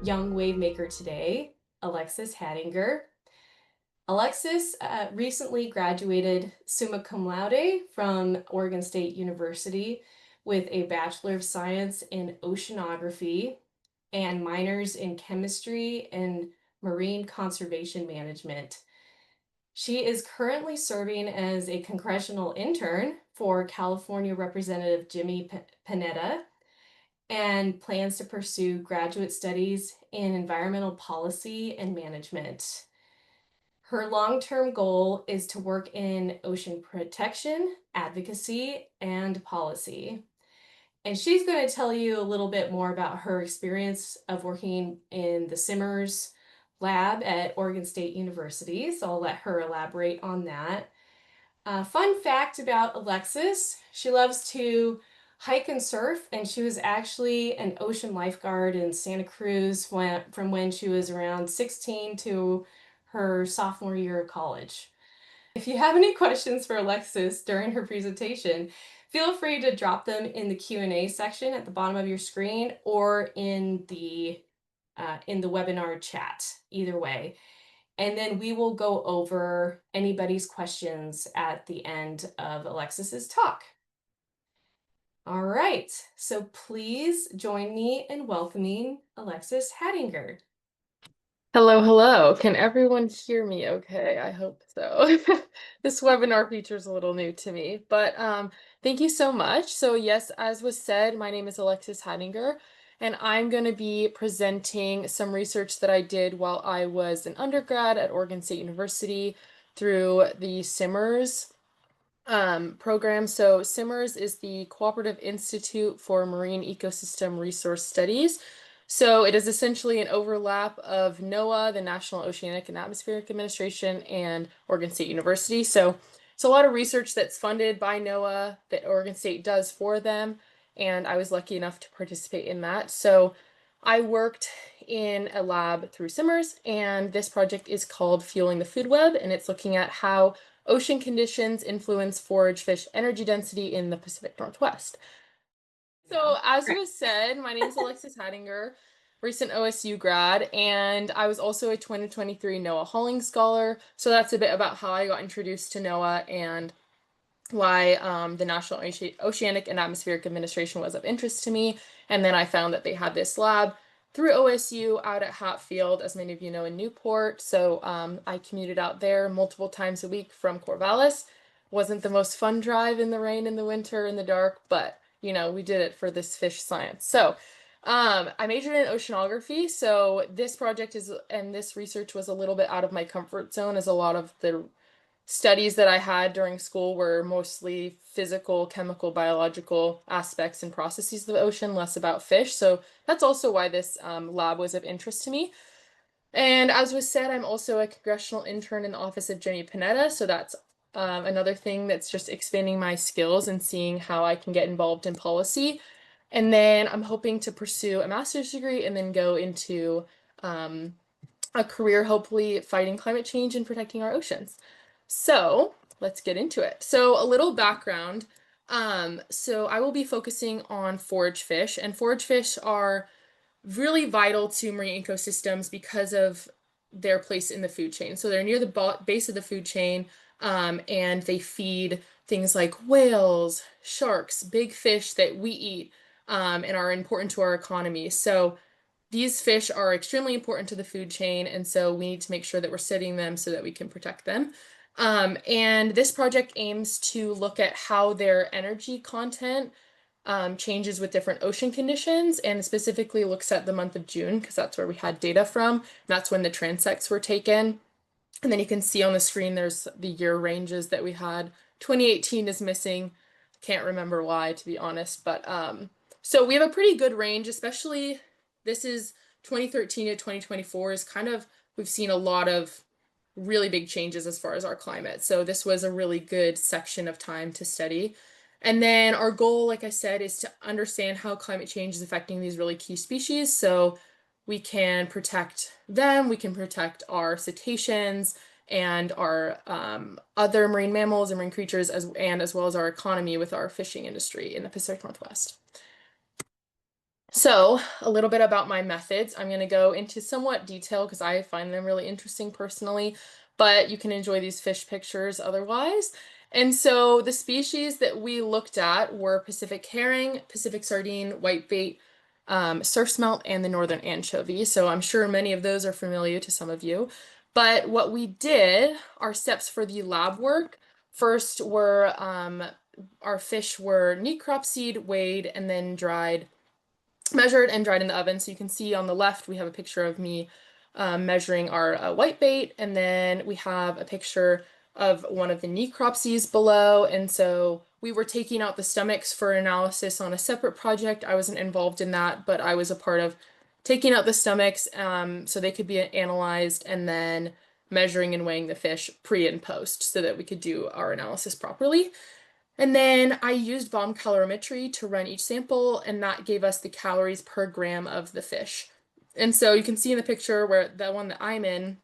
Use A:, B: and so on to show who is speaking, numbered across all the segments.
A: Young Wavemaker today, Alexis Hadinger. Alexis recently graduated Summa Cum Laude from Oregon State University with a Bachelor of Science in Oceanography and minors in Chemistry and Marine Conservation Management. She is currently serving as a congressional intern for California Representative Jimmy Panetta and plans to pursue graduate studies in environmental policy and management. Her long-term goal is to work in ocean protection, advocacy, and policy. And she's going to tell you a little bit more about her experience of working in the Simmers lab at Oregon State University. So I'll let her elaborate on that. Fun fact about Alexis, she loves to hike and surf, and she was actually an ocean lifeguard in Santa Cruz from when she was around 16 to her sophomore year of college. If you have any questions for Alexis during her presentation, feel free to drop them in the Q&A section at the bottom of your screen or in the webinar chat, either way. And then we will go over anybody's questions at the end of Alexis's talk. All right, so please join me in welcoming Alexis Hadinger.
B: Hello, hello. Can everyone hear me okay? I hope so. This webinar feature is a little new to me, but thank you so much. So yes, as was said, my name is Alexis Hadinger, and I'm going to be presenting some research that I did while I was an undergrad at Oregon State University through the Simmers program. So Simmers is the Cooperative Institute for Marine Ecosystem Resource Studies. So it is essentially an overlap of NOAA, the National Oceanic and Atmospheric Administration, and Oregon State University. So it's a lot of research that's funded by NOAA that Oregon State does for them, and I was lucky enough to participate in that. So I worked in a lab through Simmers, and this project is called Fueling the Food Web, and it's looking at how ocean conditions influence forage fish energy density in the Pacific Northwest. So as was said, my name is Alexis Hadinger, recent OSU grad, and I was also a 2023 NOAA Hauling Scholar. So that's a bit about how I got introduced to NOAA and why the National Oceanic and Atmospheric Administration was of interest to me. And then I found that they had this lab through OSU out at Hatfield, as many of you know, in Newport. So I commuted out there multiple times a week from Corvallis. Wasn't the most fun drive in the rain, in the winter, in the dark, but you know, we did it for this fish science. So I majored in oceanography. So this project and this research was a little bit out of my comfort zone, as a lot of the studies that I had during school were mostly physical, chemical, biological aspects and processes of the ocean, less about fish. So that's also why this lab was of interest to me. And as was said, I'm also a congressional intern in the office of Jimmy Panetta. So that's another thing that's just expanding my skills and seeing how I can get involved in policy. And then I'm hoping to pursue a master's degree and then go into a career, hopefully fighting climate change and protecting our oceans. So let's get into it. So a little background. So I will be focusing on forage fish, and forage fish are really vital to marine ecosystems because of their place in the food chain. So they're near the base of the food chain, and they feed things like whales, sharks, big fish that we eat, and are important to our economy. So these fish are extremely important to the food chain, and so we need to make sure that we're studying them so that we can protect them. And this project aims to look at how their energy content changes with different ocean conditions, and specifically looks at the month of June because that's where we had data from. That's when the transects were taken. And then you can see on the screen there's the year ranges that we had. 2018 is missing. Can't remember why, to be honest, but so we have a pretty good range, especially this is 2013 to 2024 is kind of, we've seen a lot of really big changes as far as our climate. So this was a really good section of time to study. And then our goal, like I said, is to understand how climate change is affecting these really key species so we can protect them, we can protect our cetaceans and our other marine mammals and marine creatures, as well as our economy with our fishing industry in the Pacific Northwest. So, a little bit about my methods. I'm going to go into somewhat detail because I find them really interesting personally, but you can enjoy these fish pictures otherwise. And so, the species that we looked at were Pacific herring, Pacific sardine, whitebait, surf smelt, and the northern anchovy. So, I'm sure many of those are familiar to some of you. But what we did, our steps for the lab work, first were our fish were necropsied, weighed, and then dried, measured and dried in the oven. So you can see on the left, we have a picture of me measuring our white bait, and then we have a picture of one of the necropsies below. And so we were taking out the stomachs for analysis on a separate project. I wasn't involved in that, but I was a part of taking out the stomachs so they could be analyzed, and then measuring and weighing the fish pre and post so that we could do our analysis properly. And then I used bomb calorimetry to run each sample, and that gave us the calories per gram of the fish. And so you can see in the picture where the one that I'm in,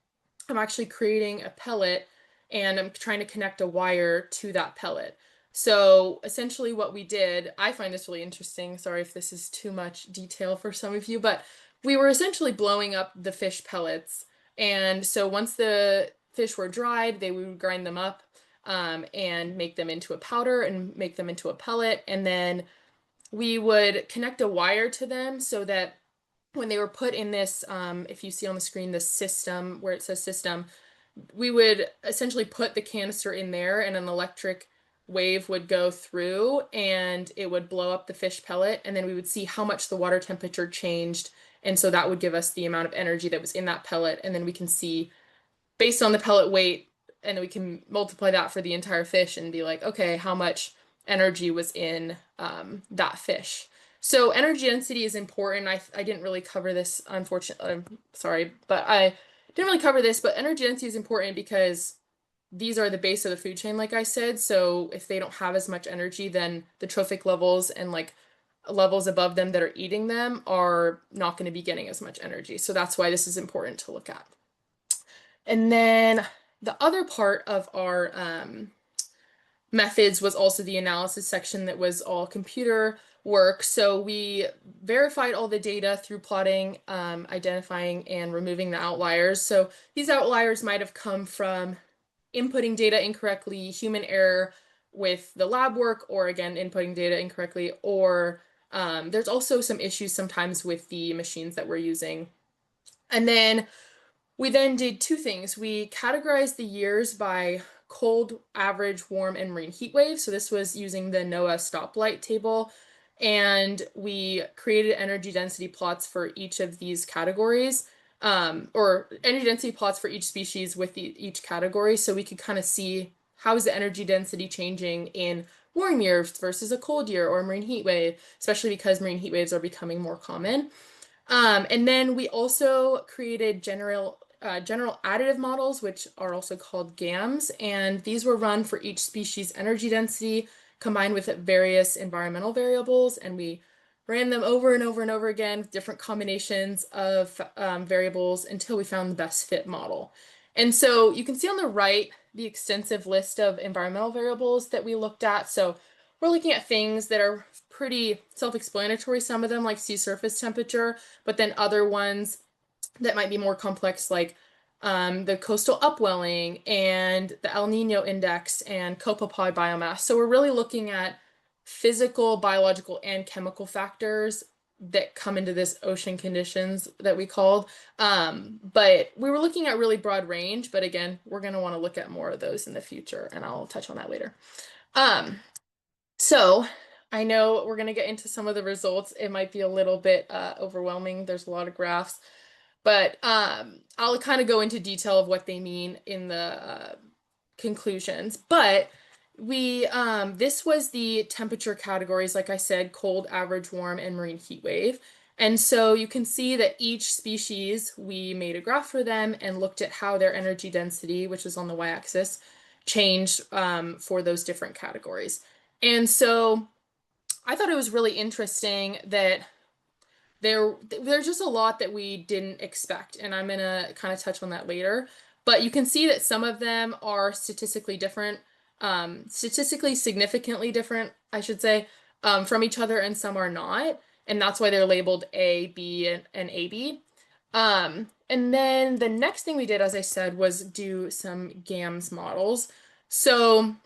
B: I'm actually creating a pellet and I'm trying to connect a wire to that pellet. So essentially what we did, I find this really interesting. Sorry if this is too much detail for some of you, but we were essentially blowing up the fish pellets. And so once the fish were dried, we would grind them up and make them into a powder and make them into a pellet. And then we would connect a wire to them so that when they were put in this, if you see on the screen, the system where it says system, we would essentially put the canister in there and an electric wave would go through and it would blow up the fish pellet. And then we would see how much the water temperature changed. And so that would give us the amount of energy that was in that pellet. And then we can see based on the pellet weight, and we can multiply that for the entire fish and be like, okay, how much energy was in that fish. So energy density is important. I didn't really cover this, unfortunately. I'm sorry, but I didn't really cover this, but energy density is important because these are the base of the food chain, like I said. So if they don't have as much energy, then the trophic levels and like levels above them that are eating them are not going to be getting as much energy. So that's why this is important to look at. And then the other part of our methods was also the analysis section that was all computer work. So we verified all the data through plotting, identifying and removing the outliers. So these outliers might have come from inputting data incorrectly, human error with the lab work, or again, inputting data incorrectly, or there's also some issues sometimes with the machines that we're using. And then we then did two things. We categorized the years by cold, average, warm, and marine heat waves. So this was using the NOAA stoplight table. And we created energy density plots for each of these categories, or energy density plots for each species with each category. So we could kind of see how is the energy density changing in warm years versus a cold year or a marine heat wave, especially because marine heat waves are becoming more common. And then we also created general additive models, which are also called GAMs, and these were run for each species energy density combined with various environmental variables, and we ran them over and over and over again with different combinations of variables until we found the best fit model. And so you can see on the right the extensive list of environmental variables that we looked at. So we're looking at things that are pretty self-explanatory, some of them like sea surface temperature, but then other ones that might be more complex, like the coastal upwelling and the El Nino index and copepod biomass. So we're really looking at physical, biological, and chemical factors that come into this ocean conditions that we called. But we were looking at really broad range, but again, we're going to want to look at more of those in the future, and I'll touch on that later. So I know we're going to get into some of the results. It might be a little bit overwhelming. There's a lot of graphs, but I'll kind of go into detail of what they mean in the conclusions. But this was the temperature categories, like I said, cold, average, warm, and marine heat wave. And so you can see that each species, we made a graph for them and looked at how their energy density, which is on the y-axis, changed for those different categories. And so I thought it was really interesting that there's just a lot that we didn't expect, and I'm gonna kind of touch on that later. But you can see that some of them are statistically different, statistically significantly different, I should say, from each other, and some are not. and that's why they're labeled A, B, and AB. And then the next thing we did, as I said, was do some GAMS models. So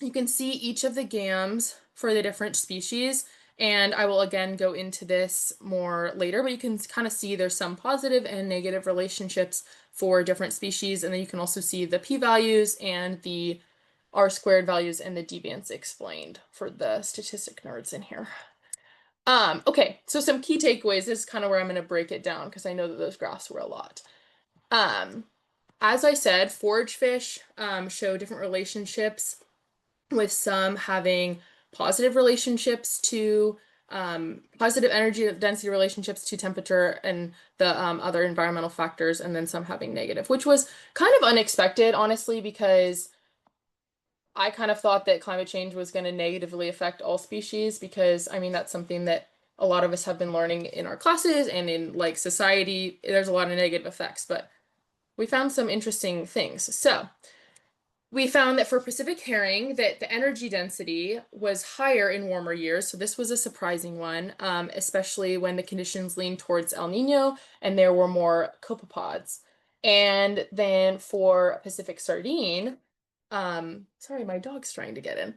B: you can see each of the GAMS for the different species, and I will again go into this more later, but you can kind of see there's some positive and negative relationships for different species, and then you can also see the p-values and the r-squared values and the deviance explained for the statistic nerds in here. Okay, so some key takeaways. This is kind of where I'm going to break it down because I know that those graphs were a lot. As I said, forage fish show different relationships, with some having positive relationships to positive energy density relationships to temperature and the other environmental factors, and then some having negative, which was kind of unexpected, honestly, because I kind of thought that climate change was going to negatively affect all species, because I mean that's something that a lot of us have been learning in our classes and in like society. There's a lot of negative effects, but we found some interesting things. So we found that for Pacific herring, that the energy density was higher in warmer years. So this was a surprising one, especially when the conditions leaned towards El Nino and there were more copepods. And then for Pacific sardine, sorry, my dog's trying to get in.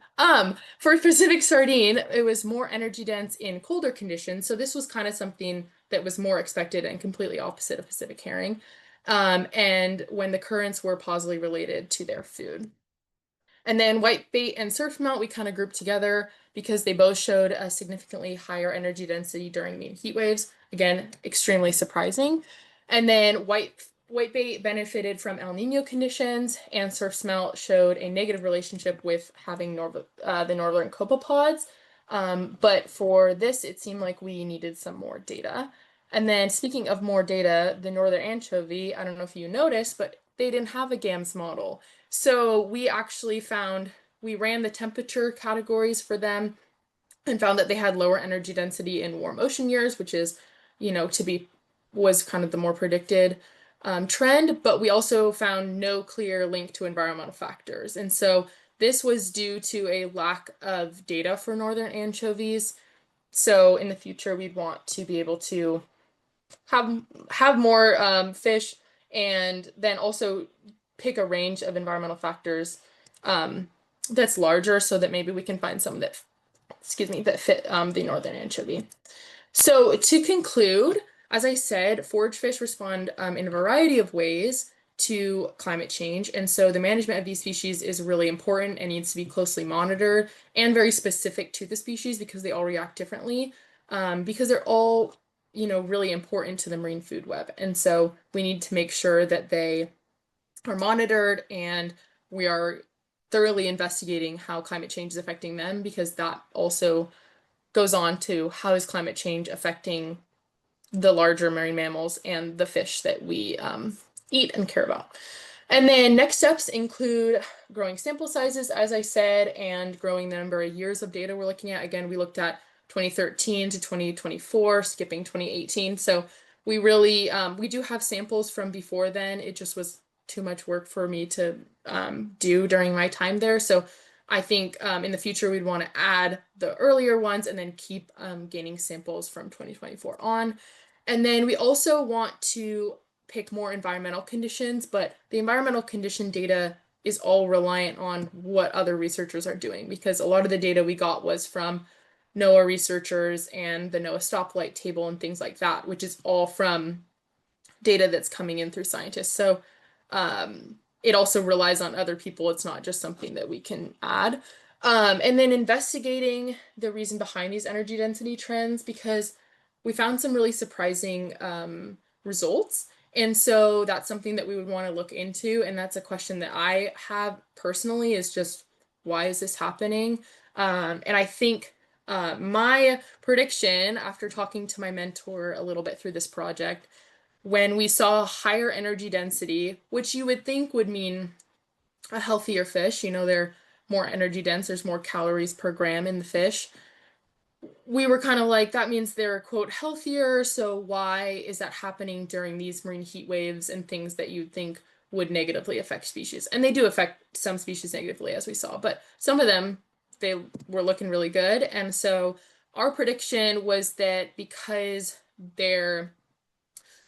B: For Pacific sardine, it was more energy dense in colder conditions. So this was kind of something that was more expected and completely opposite of Pacific herring. And when the currents were positively related to their food. And then whitebait and surf melt we kind of grouped together because they both showed a significantly higher energy density during mean heat waves. Again, extremely surprising. And then whitebait benefited from El Nino conditions, and surf smelt showed a negative relationship with having the northern copepods. But for this, it seemed like we needed some more data. And then speaking of more data, the northern anchovy, I don't know if you noticed, but they didn't have a GAMS model. So we actually we ran the temperature categories for them and found that they had lower energy density in warm ocean years, which is, was kind of the more predicted trend, but we also found no clear link to environmental factors. And so this was due to a lack of data for northern anchovies. So in the future, we'd want to be able to have more fish, and then also pick a range of environmental factors that's larger, so that maybe we can find some that, that fit the northern anchovy. So to conclude, as I said, forage fish respond in a variety of ways to climate change, and so the management of these species is really important and needs to be closely monitored and very specific to the species because they all react differently, because they're all really important to the marine food web. And so we need to make sure that they are monitored and we are thoroughly investigating how climate change is affecting them, because that also goes on to how is climate change affecting the larger marine mammals and the fish that we eat and care about. And then next steps include growing sample sizes, as I said, and growing the number of years of data we're looking at. Again, we looked at 2013 to 2024, skipping 2018. So we really, we do have samples from before then. It just was too much work for me to do during my time there. So I think in the future, we'd want to add the earlier ones and then keep gaining samples from 2024 on. And then we also want to pick more environmental conditions, but the environmental condition data is all reliant on what other researchers are doing, because a lot of the data we got was from NOAA researchers and the NOAA stoplight table and things like that, which is all from data that's coming in through scientists. So it also relies on other people. It's not just something that we can add. And then investigating the reason behind these energy density trends, because we found some really surprising results. And so that's something that we would want to look into. And that's a question that I have personally, is just, why is this happening? And I think my prediction, after talking to my mentor a little bit through this project, when we saw higher energy density, which you would think would mean a healthier fish, they're more energy dense, there's more calories per gram in the fish. We were kind of like, that means they're, quote, healthier. So why is that happening during these marine heat waves and things that you'd think would negatively affect species? And they do affect some species negatively, as we saw, but some of them, they were looking really good. And so our prediction was that because they're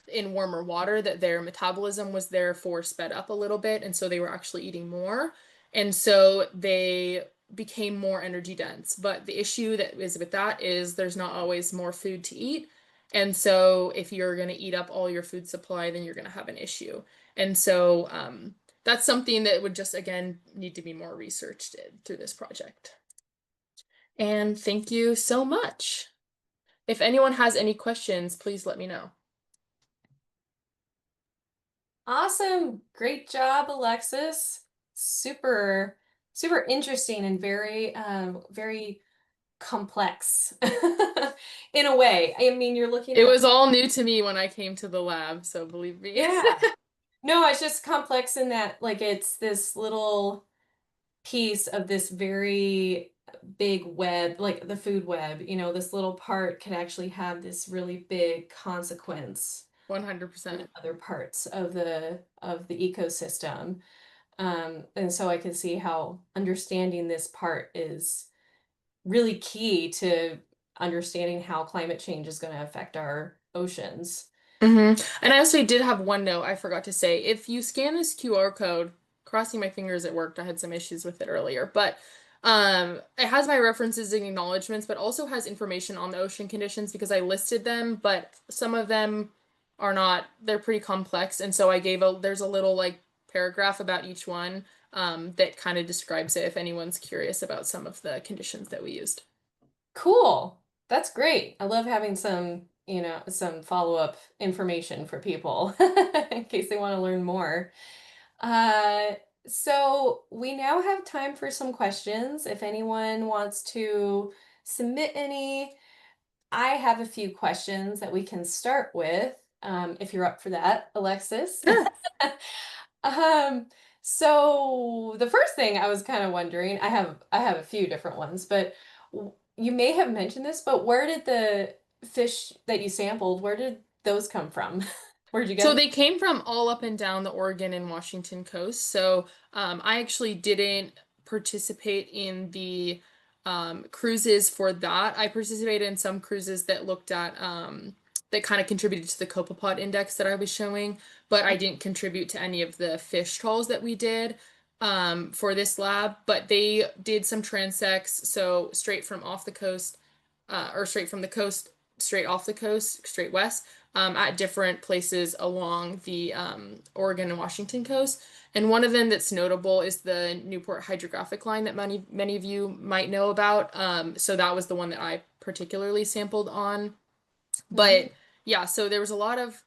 B: in warmer water, that their metabolism was therefore sped up a little bit, and so they were actually eating more, and so they became more energy dense. But the issue that is with that is there's not always more food to eat, and so if you're going to eat up all your food supply, then you're going to have an issue. And so that's something that would just again need to be more researched through this project. And thank you so much. If anyone has any questions, please let me know.
A: Awesome. Great job, Alexis. Super, super interesting and very, very complex in a way. I mean, you're looking
B: It
A: at,
B: was all new to me when I came to the lab, so believe me.
A: yeah. No, it's just complex in that, like, it's this little piece of this very big web, like the food web, this little part can actually have this really big consequence in
B: 100%.
A: other parts of the ecosystem. And so I can see how understanding this part is really key to understanding how climate change is going to affect our oceans.
B: And I also did have one note I forgot to say. If you scan this QR code, crossing my fingers it worked. I had some issues with it earlier, but it has my references and acknowledgments, but also has information on the ocean conditions because I listed them, but some of them are not, they're pretty complex. And so there's a little like paragraph about each one that kind of describes it if anyone's curious about some of the conditions that we used.
A: Cool. That's great. I love having some follow-up information for people in case they want to learn more. Uh, so we now have time for some questions. If anyone wants to submit any, I have a few questions that we can start with, if you're up for that, Alexis.
B: Sure.
A: Um, so the first thing I was kind of wondering, I have a few different ones, but you may have mentioned this, but where did the fish that you sampled, where did those come from? Where'd you
B: So
A: get?
B: they came from all up and down the Oregon and Washington coast. So I actually didn't participate in the cruises for that. I participated in some cruises that looked at that kind of contributed to the copepod index that I was showing, but I didn't contribute to any of the fish trawls that we did for this lab. But they did some transects, so straight from off the coast, or straight from the coast, straight off the coast, straight west at different places along the Oregon and Washington coast. And one of them that's notable is the Newport hydrographic line that many of you might know about. So that was the one that I particularly sampled on.
A: Mhm.
B: But yeah, so there was a lot of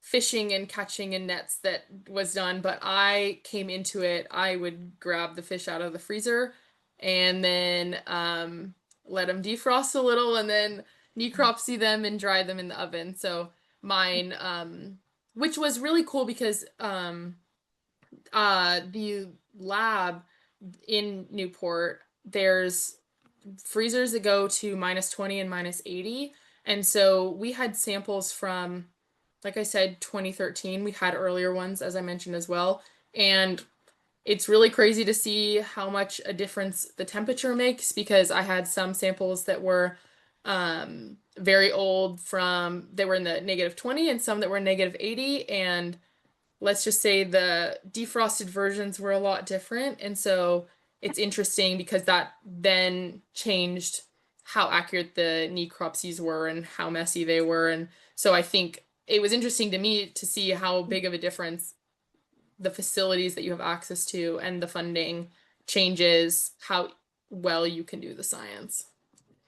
B: fishing and catching in nets that was done, but I came into it, I would grab the fish out of the freezer and then let them defrost a little and then necropsy them and dry them in the oven. So mine, which was really cool because the lab in Newport, there's freezers that go to -20 and -80. And so we had samples from, like I said, 2013. We had earlier ones, as I mentioned as well. And it's really crazy to see how much a difference the temperature makes because I had some samples that were very old they were in the -20 and some that were -80. And let's just say the defrosted versions were a lot different. And so it's interesting because that then changed how accurate the necropsies were and how messy they were. And so I think it was interesting to me to see how big of a difference the facilities that you have access to and the funding changes how well you can do the science.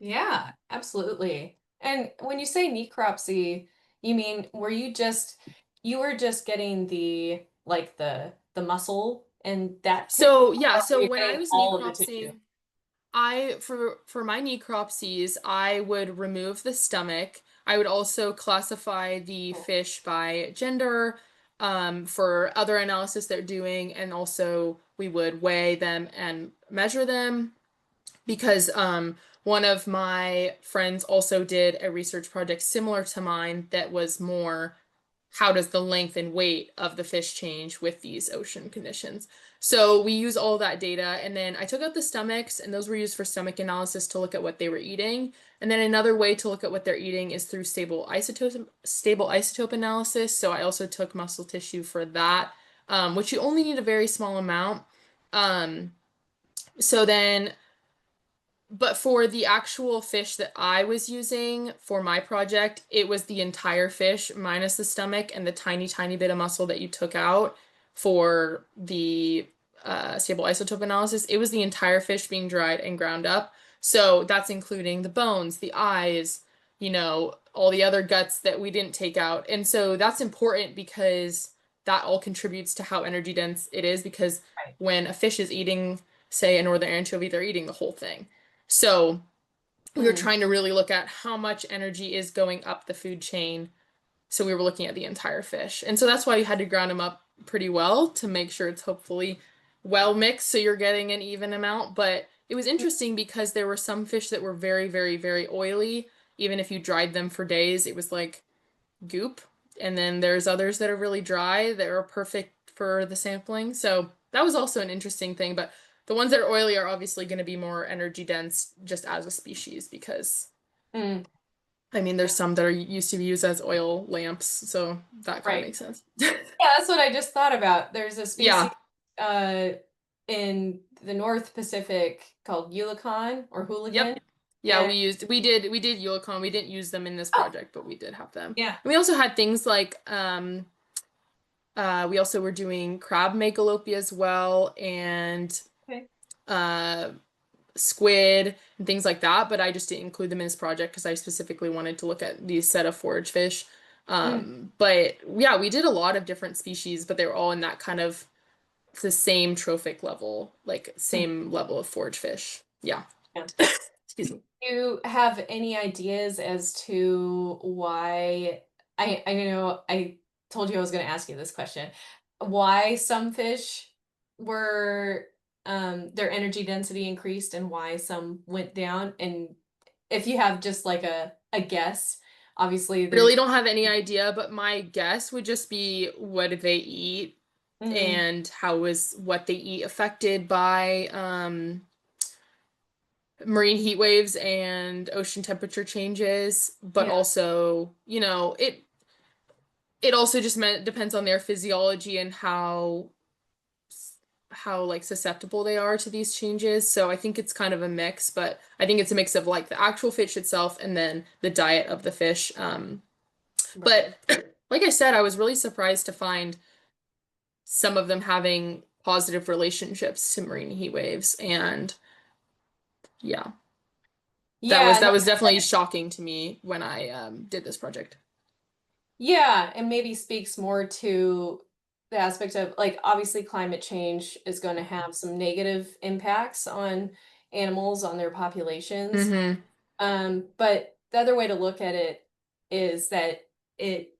A: Yeah, absolutely. And when you say necropsy, you mean you were just getting the muscle and that tissue,
B: So yeah,
A: or were
B: so
A: you
B: when I
A: getting
B: was
A: all of the tissue?
B: necropsying, for my necropsies, I would remove the stomach. I would also classify the
A: Oh.
B: fish by gender, for other analysis they're doing, and also we would weigh them and measure them because one of my friends also did a research project similar to mine that was more how does the length and weight of the fish change with these ocean conditions. So we use all that data, and then I took out the stomachs, and those were used for stomach analysis to look at what they were eating. And then another way to look at what they're eating is through stable isotope analysis. So I also took muscle tissue for that, which you only need a very small amount. Um, so then but for the actual fish that I was using for my project, it was the entire fish minus the stomach and the tiny, tiny bit of muscle that you took out for the stable isotope analysis. It was the entire fish being dried and ground up. So that's including the bones, the eyes, all the other guts that we didn't take out. And so that's important because that all contributes to how energy dense it is, because
A: Right.
B: when a fish is eating, say, a northern anchovy, they're eating the whole thing. So we were
A: Mm.
B: trying to really look at how much energy is going up the food chain. So we were looking at the entire fish. And so that's why you had to ground them up pretty well to make sure it's hopefully well mixed so you're getting an even amount. But it was interesting because there were some fish that were very, very, very oily. Even if you dried them for days, it was like goop. And then there's others that are really dry that are perfect for the sampling. So that was also an interesting thing. But the ones that are oily are obviously going to be more energy dense just as a species because,
A: Mm.
B: I mean, there's some that are used to be used as oil lamps. So that kind of
A: Right.
B: makes sense.
A: Yeah, that's what I just thought about. There's a species
B: Yeah.
A: uh, in the North Pacific called Eulachon or
B: Yep.
A: hooligan.
B: Yeah,
A: And
B: we did Yolicon. We didn't use them in this
A: oh,
B: project, but we did have them.
A: yeah.
B: And we also had things like we also were doing crab megalopia as well, and
A: Okay.
B: uh squid and things like that, but I just didn't include them in this project because I specifically wanted to look at these set of forage fish.
A: Mm.
B: But yeah, we did a lot of different species, but they were all in that kind of the same trophic level, like
A: Mm.
B: same level of forage fish. Yeah.
A: Yeah.
B: Excuse me.
A: Do you have any ideas as to why I know I told you I was going to ask you this question. Why some fish were their energy density increased and why some went down? And if you have just like a guess, obviously
B: Really
A: there's
B: don't have any idea, but my guess would just be what do they eat
A: mm,
B: and how is what they eat affected by marine heat waves and ocean temperature changes, but
A: yeah,
B: also, it also just depends on their physiology and how like susceptible they are to these changes. So I think it's kind of a mix, but I think it's a mix of like the actual fish itself and then the diet of the fish.
A: right.
B: But like I said, I was really surprised to find some of them having positive relationships to marine heat waves, and yeah, that was
A: Yeah,
B: that was definitely shocking to me when I did this project.
A: yeah, and maybe speaks more to the aspect of like obviously climate change is going to have some negative impacts on animals, on their populations.
B: Mm-hmm.
A: But the other way to look at it is that it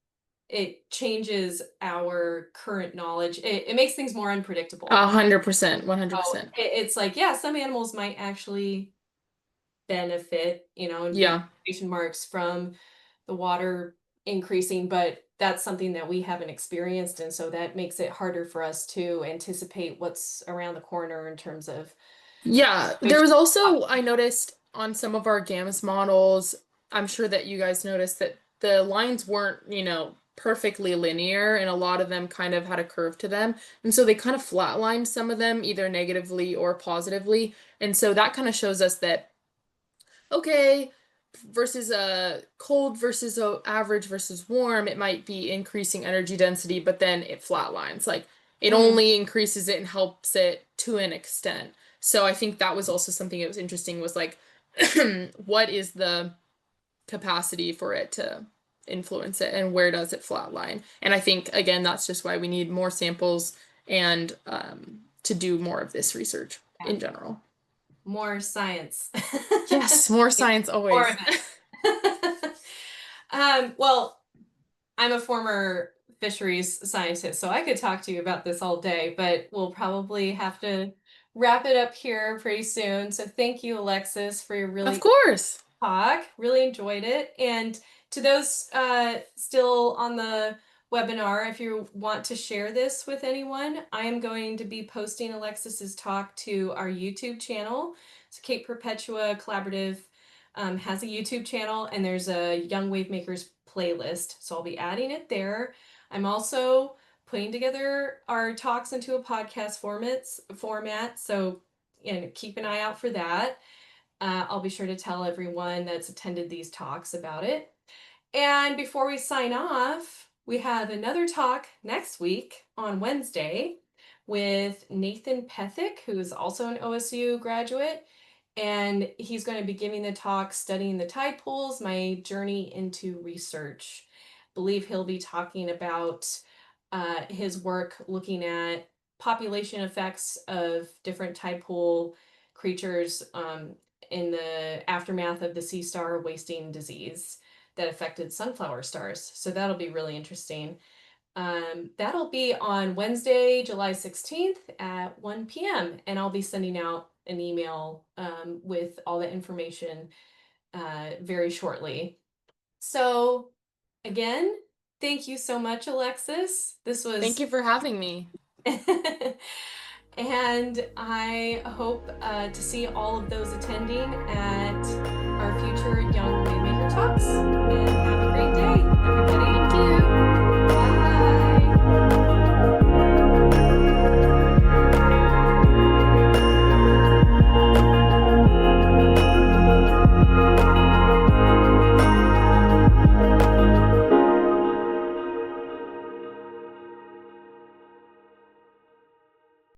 A: it changes our current knowledge. It makes things more unpredictable.
B: 100%,
A: So
B: 100%.
A: it's like, yeah, some animals might actually benefit, in big
B: Yeah.
A: quotation marks from the water increasing, but that's something that we haven't experienced, and so that makes it harder for us to anticipate what's around the corner in terms of
B: Yeah, there
A: ocean.
B: was also, I noticed on some of our GAMS models, I'm sure that you guys noticed that the lines weren't, perfectly linear, and a lot of them kind of had a curve to them. And so they kind of flatlined some of them, either negatively or positively. And so that kind of shows us that, okay, versus a cold versus a average versus warm, it might be increasing energy density, but then it flatlines. Like it
A: Mm,
B: only increases it and helps it to an extent. So I think that was also something that was interesting was like, what is the capacity for it to influence it and where does it flatline? And I think, again, that's just why we need more samples and to do more of this research
A: yeah,
B: in general.
A: more science.
B: Yes, more science
A: More of
B: always.
A: it. Well, I'm a former fisheries scientist, so I could talk to you about this all day, but we'll probably have to wrap it up here pretty soon. So thank you, Alexis, for your
B: Of
A: really
B: course.
A: talk. Really enjoyed it. And to those still on the webinar, if you want to share this with anyone, I am going to be posting Alexis's talk to our YouTube channel. So Cape Perpetua Collaborative has a YouTube channel, and there's a Young Wavemakers playlist. So I'll be adding it there. I'm also putting together our talks into a podcast format. So keep an eye out for that. I'll be sure to tell everyone that's attended these talks about it. And before we sign off, we have another talk next week on Wednesday with Nathan Pethick, who's also an OSU graduate. And he's going to be giving the talk Studying the Tide Pools, My Journey into Research. I believe he'll be talking about his work looking at population effects of different tide pool creatures in the aftermath of the sea star wasting disease that affected sunflower stars. So that'll be really interesting. That'll be on Wednesday, July 16th at 1 p.m. And I'll be sending out an email with all the information very shortly. So again, thank you so much, Alexis. This
B: Thank
A: was
B: you for having me.
A: and I hope to see all of those attending at our future Young Wavemaker Talks. And have a great day, everybody.
B: Thank you.
A: Bye.